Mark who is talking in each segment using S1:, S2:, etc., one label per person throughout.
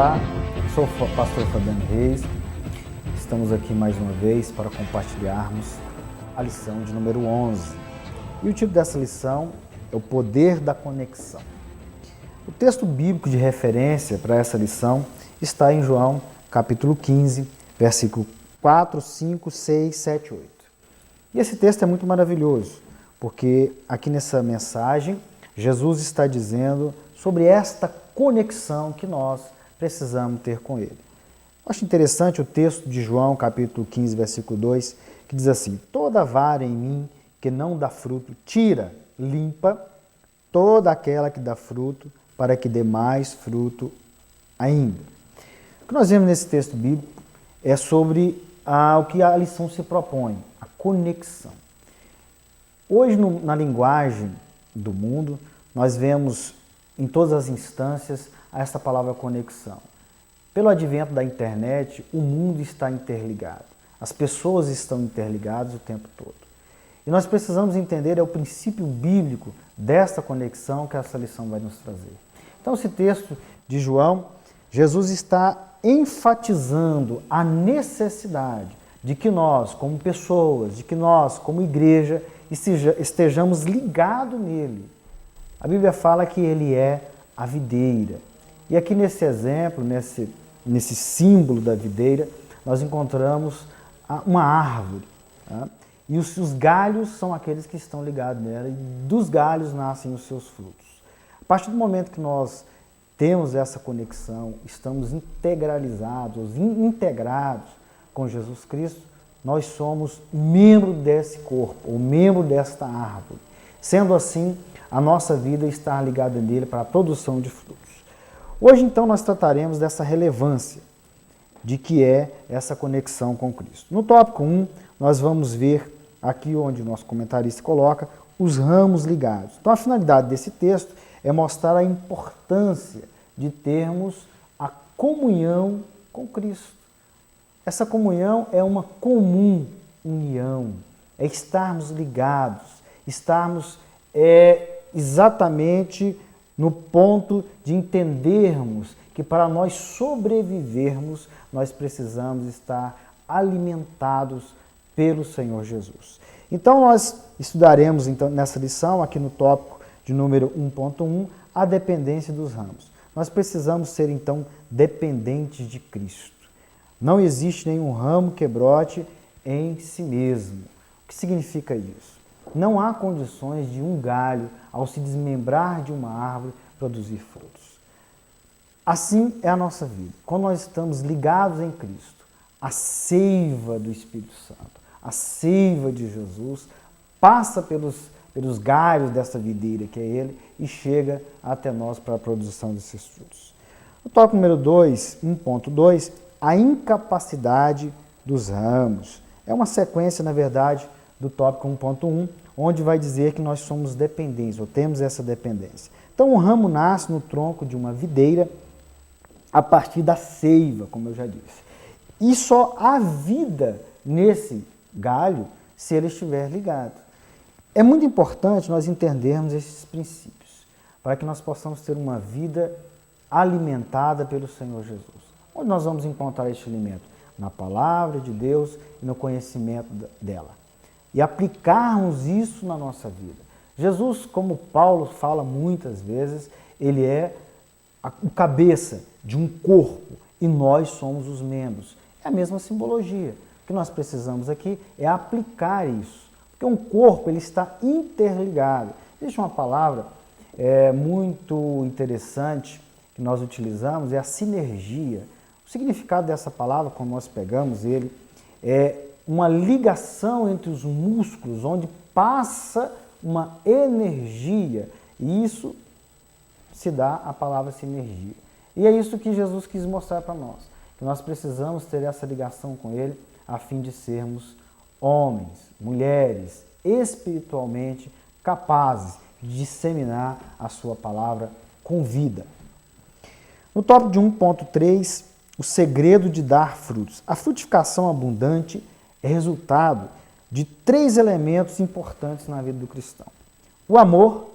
S1: Olá, sou o pastor Fabiano Reis. Estamos aqui mais uma vez para compartilharmos a lição de número 11. E o título dessa lição é o poder da conexão. O texto bíblico de referência para essa lição está em João capítulo 15, versículo 4, 5, 6, 7, 8. E esse texto é muito maravilhoso, porque aqui nessa mensagem Jesus está dizendo sobre esta conexão que nós precisamos ter com Ele. Eu acho interessante o texto de João, capítulo 15, versículo 2, que diz assim: toda vara em mim que não dá fruto, tira, limpa, toda aquela que dá fruto, para que dê mais fruto ainda. O que nós vemos nesse texto bíblico é sobre o que a lição se propõe, a conexão. Hoje, na linguagem do mundo, nós vemos em todas as instâncias essa palavra conexão. Pelo advento da internet, o mundo está interligado. As pessoas estão interligadas o tempo todo. E nós precisamos entender o princípio bíblico desta conexão que essa lição vai nos trazer. Então, esse texto de João, Jesus está enfatizando a necessidade de que nós, como pessoas, de que nós, como igreja, estejamos ligados nele. A Bíblia fala que ele é a videira. E aqui nesse exemplo, nesse símbolo da videira, nós encontramos uma árvore. Tá? E os galhos são aqueles que estão ligados nela, e dos galhos nascem os seus frutos. A partir do momento que nós temos essa conexão, estamos integralizados, integrados com Jesus Cristo, nós somos membro desse corpo, ou membro desta árvore. Sendo assim, a nossa vida está ligada nele para a produção de frutos. Hoje, então, nós trataremos dessa relevância de que é essa conexão com Cristo. No tópico 1, nós vamos ver, aqui onde o nosso comentarista coloca, os ramos ligados. Então, a finalidade desse texto é mostrar a importância de termos a comunhão com Cristo. Essa comunhão é uma comum união, é estarmos ligados, estarmos exatamente no ponto de entendermos que para nós sobrevivermos, nós precisamos estar alimentados pelo Senhor Jesus. Então, nós estudaremos nessa lição, aqui no tópico de número 1.1, a dependência dos ramos. Nós precisamos ser, então, dependentes de Cristo. Não existe nenhum ramo que brote em si mesmo. O que significa isso? Não há condições de um galho, ao se desmembrar de uma árvore, produzir frutos. Assim é a nossa vida. Quando nós estamos ligados em Cristo, a seiva do Espírito Santo, a seiva de Jesus, passa pelos galhos dessa videira que é Ele e chega até nós para a produção desses frutos. No tópico número 2, 1.2, a incapacidade dos ramos. É uma sequência, na verdade, do tópico 1.1, onde vai dizer que nós somos dependentes, ou temos essa dependência. Então, o ramo nasce no tronco de uma videira a partir da seiva, como eu já disse. E só há vida nesse galho se ele estiver ligado. É muito importante nós entendermos esses princípios, para que nós possamos ter uma vida alimentada pelo Senhor Jesus. Onde nós vamos encontrar este alimento? Na palavra de Deus e no conhecimento dela. E aplicarmos isso na nossa vida. Jesus, como Paulo fala muitas vezes, ele é o cabeça de um corpo e nós somos os membros. É a mesma simbologia. O que nós precisamos aqui é aplicar isso. Porque um corpo ele está interligado. Existe uma palavra muito interessante que nós utilizamos, é a sinergia. O significado dessa palavra, quando nós pegamos ele, é uma ligação entre os músculos, onde passa uma energia, e isso se dá a palavra sinergia. E é isso que Jesus quis mostrar para nós, que nós precisamos ter essa ligação com Ele, a fim de sermos homens, mulheres, espiritualmente capazes de disseminar a sua palavra com vida. No tópico de 1.3, o segredo de dar frutos. A frutificação abundante é resultado de 3 elementos importantes na vida do cristão. O amor,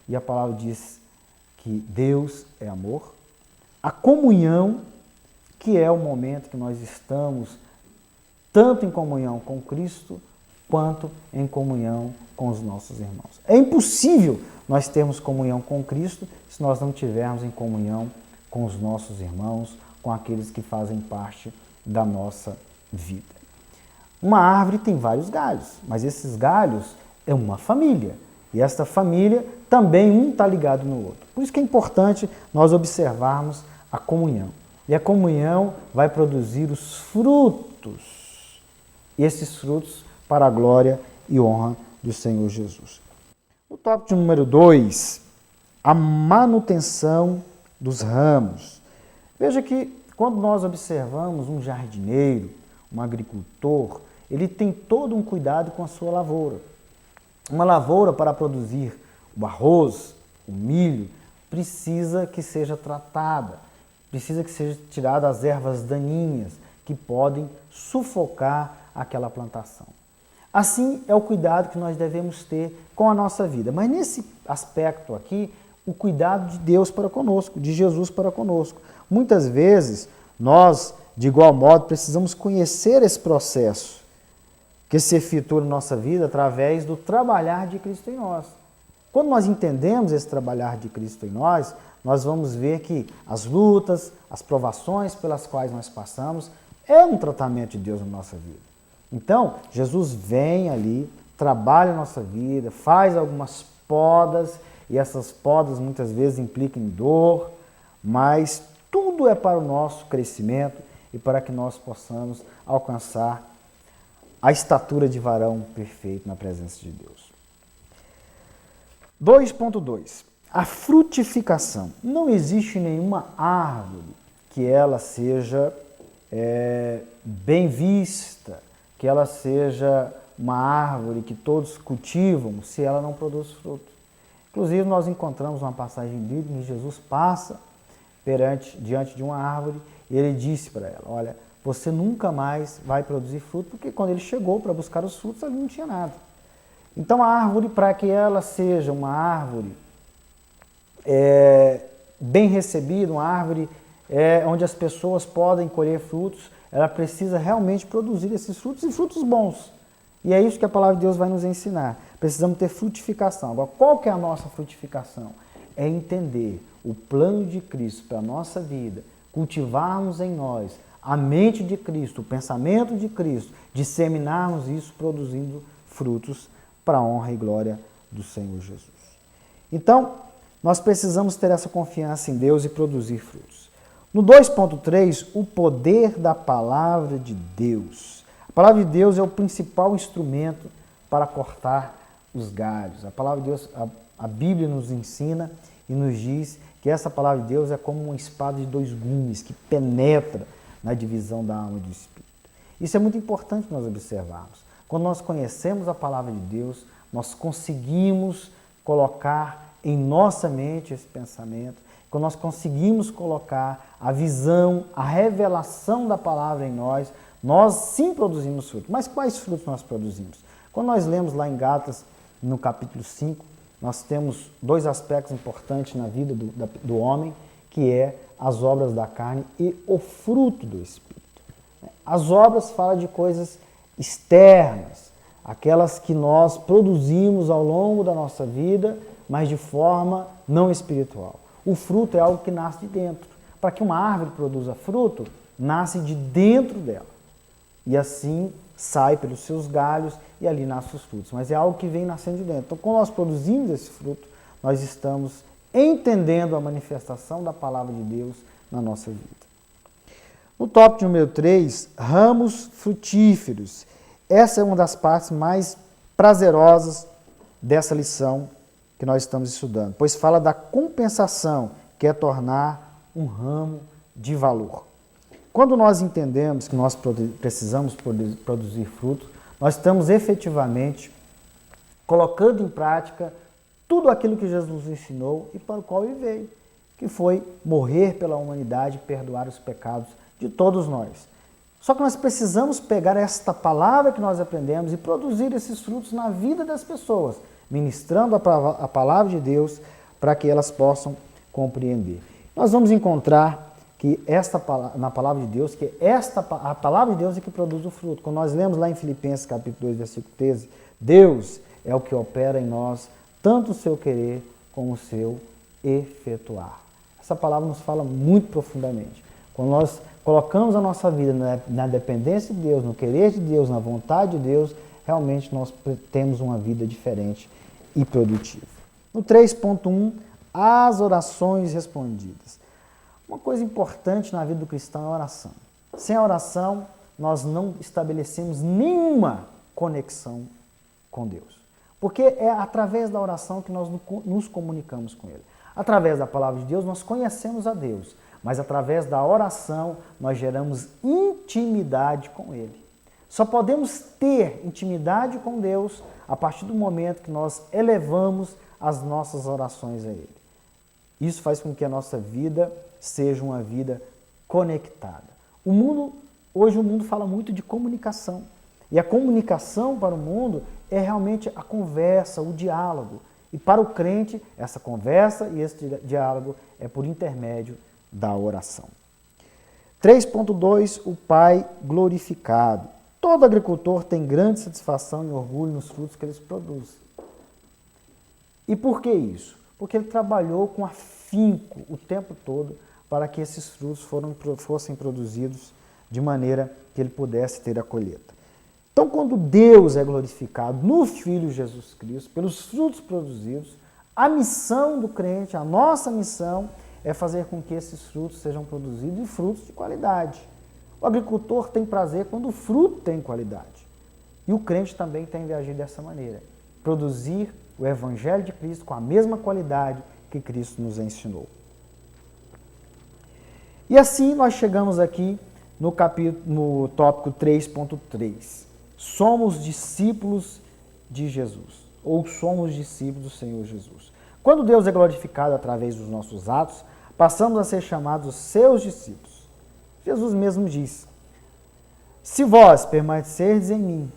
S1: e a palavra diz que Deus é amor. a comunhão, que é o momento que nós estamos tanto em comunhão com Cristo, quanto em comunhão com os nossos irmãos. É impossível nós termos comunhão com Cristo se nós não tivermos em comunhão com os nossos irmãos, com aqueles que fazem parte da nossa vida. Uma árvore tem vários galhos, mas esses galhos é uma família. E esta família também um está ligado no outro. Por isso que é importante nós observarmos a comunhão. E a comunhão vai produzir os frutos. E esses frutos para a glória e honra do Senhor Jesus. O tópico número 2, a manutenção dos ramos. Veja que quando nós observamos um jardineiro, um agricultor, ele tem todo um cuidado com a sua lavoura. Uma lavoura para produzir o arroz, o milho, precisa que seja tratada, precisa que seja tirada as ervas daninhas que podem sufocar aquela plantação. Assim é o cuidado que nós devemos ter com a nossa vida. Mas nesse aspecto aqui, o cuidado de Deus para conosco, de Jesus para conosco. Muitas vezes, nós, de igual modo, precisamos conhecer esse processo que se efetua na nossa vida através do trabalhar de Cristo em nós. Quando nós entendemos esse trabalhar de Cristo em nós, nós vamos ver que as lutas, as provações pelas quais nós passamos, é um tratamento de Deus na nossa vida. Então, Jesus vem ali, trabalha a nossa vida, faz algumas podas, e essas podas muitas vezes implicam em dor, mas tudo é para o nosso crescimento e para que nós possamos alcançar a estatura de varão perfeito na presença de Deus. 2.2. A frutificação. Não existe nenhuma árvore que ela seja bem vista, que ela seja uma árvore que todos cultivam, se ela não produz fruto. Inclusive, nós encontramos uma passagem bíblica que Jesus passa diante de uma árvore e ele disse para ela, olha, você nunca mais vai produzir fruto, porque quando ele chegou para buscar os frutos, ali não tinha nada. Então, a árvore, para que ela seja uma árvore bem recebida, uma árvore onde as pessoas podem colher frutos, ela precisa realmente produzir esses frutos e frutos bons. E é isso que a palavra de Deus vai nos ensinar. Precisamos ter frutificação. Agora, qual que é a nossa frutificação? É entender o plano de Cristo para a nossa vida, cultivarmos em nós a mente de Cristo, o pensamento de Cristo, disseminarmos isso produzindo frutos para a honra e glória do Senhor Jesus. Então, nós precisamos ter essa confiança em Deus e produzir frutos. No 2.3, o poder da palavra de Deus. A palavra de Deus é o principal instrumento para cortar os galhos. A palavra de Deus, a Bíblia nos ensina e nos diz que essa palavra de Deus é como uma espada de dois gumes que penetra na divisão da alma e do espírito. Isso é muito importante nós observarmos. Quando nós conhecemos a palavra de Deus, nós conseguimos colocar em nossa mente esse pensamento, quando nós conseguimos colocar a visão, a revelação da palavra em nós, nós sim produzimos frutos. Mas quais frutos nós produzimos? Quando nós lemos lá em Gálatas, no capítulo 5, nós temos dois aspectos importantes na vida do homem, que é as obras da carne e o fruto do Espírito. As obras falam de coisas externas, aquelas que nós produzimos ao longo da nossa vida, mas de forma não espiritual. O fruto é algo que nasce de dentro. Para que uma árvore produza fruto, nasce de dentro dela. E assim sai pelos seus galhos e ali nascem os frutos. Mas é algo que vem nascendo de dentro. Então, quando nós produzimos esse fruto, nós estamos entendendo a manifestação da palavra de Deus na nossa vida. No tópico número 3, ramos frutíferos. Essa é uma das partes mais prazerosas dessa lição que nós estamos estudando, pois fala da compensação, que é tornar um ramo de valor. Quando nós entendemos que nós precisamos produzir frutos, nós estamos efetivamente colocando em prática tudo aquilo que Jesus ensinou e para o qual ele veio, que foi morrer pela humanidade e perdoar os pecados de todos nós. Só que nós precisamos pegar esta palavra que nós aprendemos e produzir esses frutos na vida das pessoas, ministrando a palavra de Deus para que elas possam compreender. Nós vamos encontrar na palavra de Deus, que a palavra de Deus é que produz o fruto. Quando nós lemos lá em Filipenses capítulo 2, versículo 13, Deus é o que opera em nós, tanto o seu querer como o seu efetuar. Essa palavra nos fala muito profundamente. Quando nós colocamos a nossa vida na dependência de Deus, no querer de Deus, na vontade de Deus, realmente nós temos uma vida diferente e produtiva. No 3.1, as orações respondidas. Uma coisa importante na vida do cristão é a oração. Sem a oração, nós não estabelecemos nenhuma conexão com Deus. Porque é através da oração que nós nos comunicamos com Ele. Através da palavra de Deus, nós conhecemos a Deus. Mas através da oração, nós geramos intimidade com Ele. Só podemos ter intimidade com Deus a partir do momento que nós elevamos as nossas orações a Ele. Isso faz com que a nossa vida seja uma vida conectada. Hoje o mundo fala muito de comunicação. E a comunicação para o mundo é realmente a conversa, o diálogo. E para o crente, essa conversa e esse diálogo é por intermédio da oração. 3.2, o Pai glorificado. Todo agricultor tem grande satisfação e orgulho nos frutos que eles produzem. E por que isso? Porque ele trabalhou com afinco o tempo todo para que esses frutos fossem produzidos de maneira que ele pudesse ter a colheita. Então, quando Deus é glorificado no Filho Jesus Cristo, pelos frutos produzidos, a missão do crente, a nossa missão, é fazer com que esses frutos sejam produzidos e frutos de qualidade. O agricultor tem prazer quando o fruto tem qualidade. E o crente também tem de agir dessa maneira. Produzir o Evangelho de Cristo com a mesma qualidade que Cristo nos ensinou. E assim nós chegamos aqui no tópico 3.3. Somos discípulos de Jesus, ou somos discípulos do Senhor Jesus. Quando Deus é glorificado através dos nossos atos, passamos a ser chamados seus discípulos. Jesus mesmo diz: se vós permanecerdes em mim,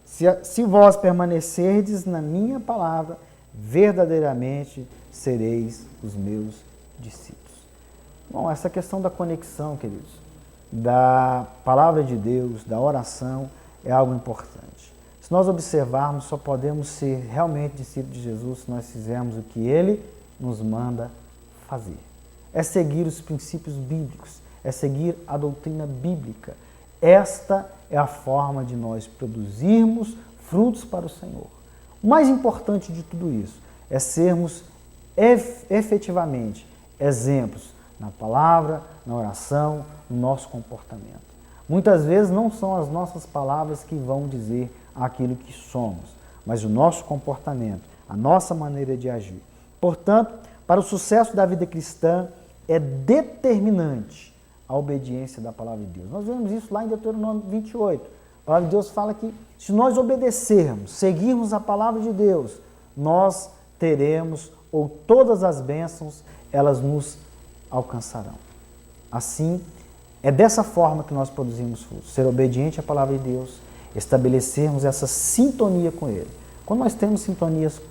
S1: se vós permanecerdes na minha palavra, verdadeiramente sereis os meus discípulos. Bom, essa questão da conexão, queridos, da palavra de Deus, da oração, é algo importante. Se nós observarmos, só podemos ser realmente discípulos de Jesus se nós fizermos o que Ele nos manda fazer. É seguir os princípios bíblicos, é seguir a doutrina bíblica. Esta é a forma de nós produzirmos frutos para o Senhor. O mais importante de tudo isso é sermos efetivamente exemplos na palavra, na oração, no nosso comportamento. Muitas vezes não são as nossas palavras que vão dizer aquilo que somos, mas o nosso comportamento, a nossa maneira de agir. Portanto, para o sucesso da vida cristã, é determinante a obediência da palavra de Deus. Nós vemos isso lá em Deuteronômio 28. A palavra de Deus fala que se nós obedecermos, seguirmos a palavra de Deus, nós teremos, ou todas as bênçãos, elas nos alcançarão. Assim, é dessa forma que nós produzimos frutos. Ser obediente à palavra de Deus, estabelecermos essa sintonia com Ele. Quando nós temos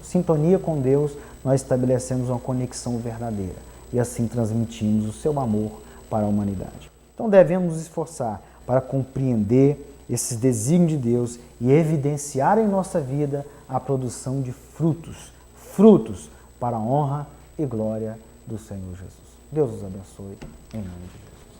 S1: sintonia com Deus, nós estabelecemos uma conexão verdadeira e assim transmitimos o seu amor para a humanidade. Então devemos nos esforçar para compreender esses desígnios de Deus e evidenciar em nossa vida a produção de frutos para a honra e glória do Senhor Jesus. Deus os abençoe, em nome de Jesus.